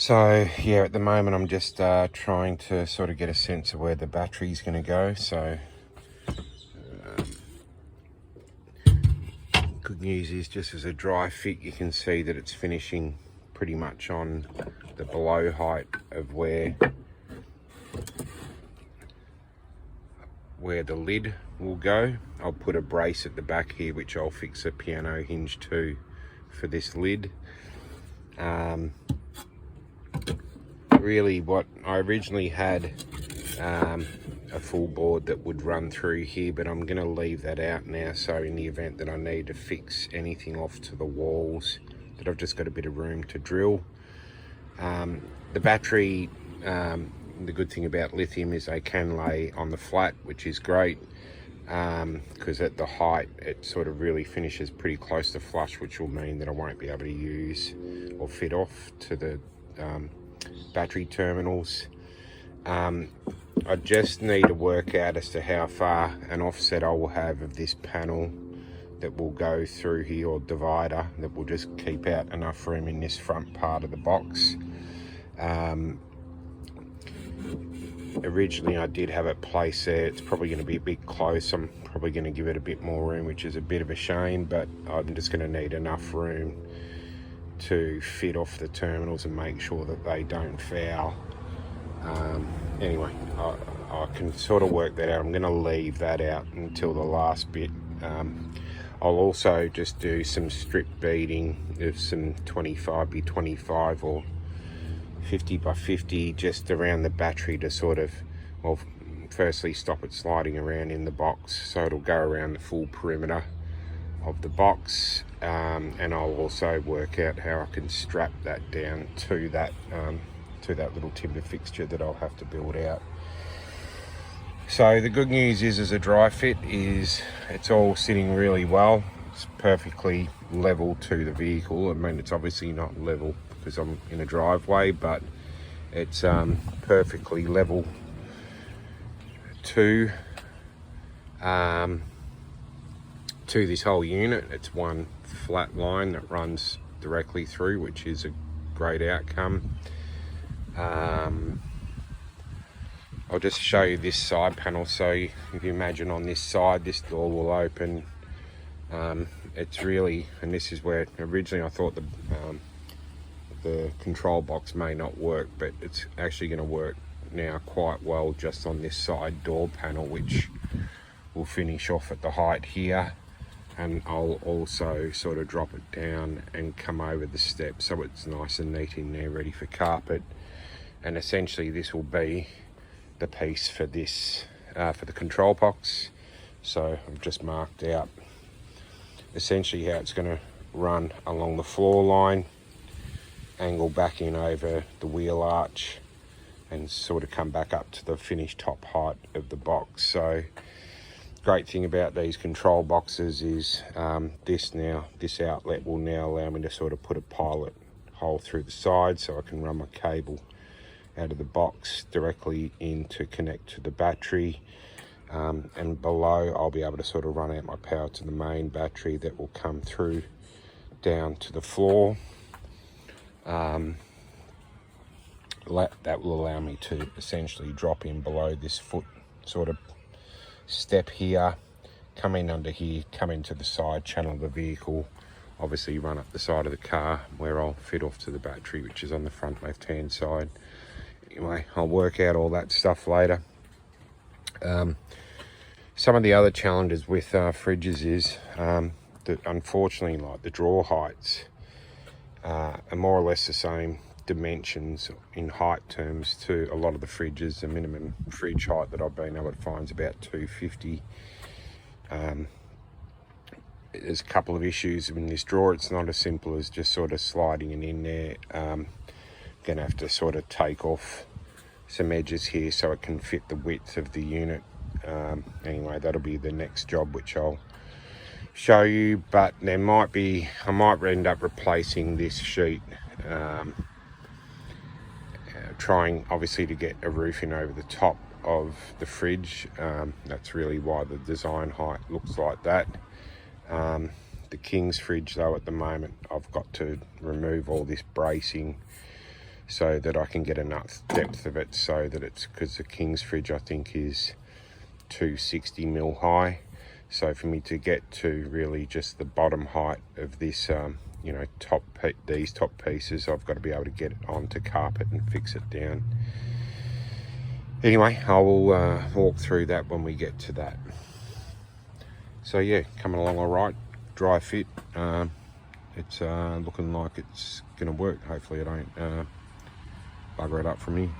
So yeah, at the moment I'm just trying to sort of get a sense of where the battery's going to go. So good news is, just as a dry fit, you can see that it's finishing pretty much on the below height of where the lid will go. I'll put a brace at the back here, which I'll fix a piano hinge to for this lid. Really what I originally had, a full board that would run through here, but I'm going to leave that out now, so in the event that I need to fix anything off to the walls, that I've just got a bit of room to drill. The battery, the good thing about lithium is they can lay on the flat, which is great, because at the height it sort of really finishes pretty close to flush, which will mean that I won't be able to use or fit off to the battery terminals. I just need to work out as to how far an offset I will have of this panel that will go through here, or divider that will just keep out enough room in this front part of the box. Originally I did have it placed there. It's probably going to be a bit close. I'm probably going to give it a bit more room, which is a bit of a shame, but I'm just going to need enough room to fit off the terminals and make sure that they don't foul. Anyway, I can sort of work that out. I'm going to leave that out until the last bit. I'll also just do some strip beading of some 25 by 25 or 50 by 50 just around the battery to sort of, well, firstly stop it sliding around in the box, so it'll go around the full perimeter of the box, and I'll also work out how I can strap that down to that little timber fixture that I'll have to build out. So the good news is, as a dry fit, is it's all sitting really well. It's perfectly level to the vehicle. I mean, it's obviously not level because I'm in a driveway, but it's perfectly level to this whole unit. It's one flat line that runs directly through, which is a great outcome. I'll just show you this side panel. So if you imagine, on this side, this door will open. It's really, and this is where originally I thought the control box may not work, but it's actually going to work now quite well just on this side door panel, which will finish off at the height here. And I'll also sort of drop it down and come over the steps so it's nice and neat in there, ready for carpet. And essentially this will be the piece for this, for the control box. So I've just marked out essentially how it's going to run along the floor line, angle back in over the wheel arch, and sort of come back up to the finished top height of the box. So great thing about these control boxes is this outlet will now allow me to sort of put a pilot hole through the side, so I can run my cable out of the box directly in to connect to the battery, and below I'll be able to sort of run out my power to the main battery that will come through down to the floor. That will allow me to essentially drop in below this foot sort of step here, come in under here, come into the side channel of the vehicle, obviously run up the side of the car where I'll fit off to the battery, which is on the front left hand side. Anyway, I'll work out all that stuff later. Some of the other challenges with fridges is that unfortunately, like, the drawer heights are more or less the same dimensions in height terms to a lot of the fridges. The minimum fridge height that I've been able to find is about 250. There's a couple of issues in this drawer. It's not as simple as just sort of sliding it in there. Gonna have to sort of take off some edges here so it can fit the width of the unit. Anyway, that'll be the next job, which I'll show you. But there might be, I might end up replacing this sheet, trying obviously to get a roofing over the top of the fridge. That's really why the design height looks like that. The King's fridge though, at the moment I've got to remove all this bracing so that I can get enough depth of it, so that it's, because the King's fridge I think is 260 mil high, so for me to get to really just the bottom height of this you know, these top pieces, I've got to be able to get it onto carpet and fix it down. Anyway, I will walk through that when we get to that. So yeah, coming along all right, dry fit. It's looking like it's gonna work. Hopefully I don't bugger it up from here.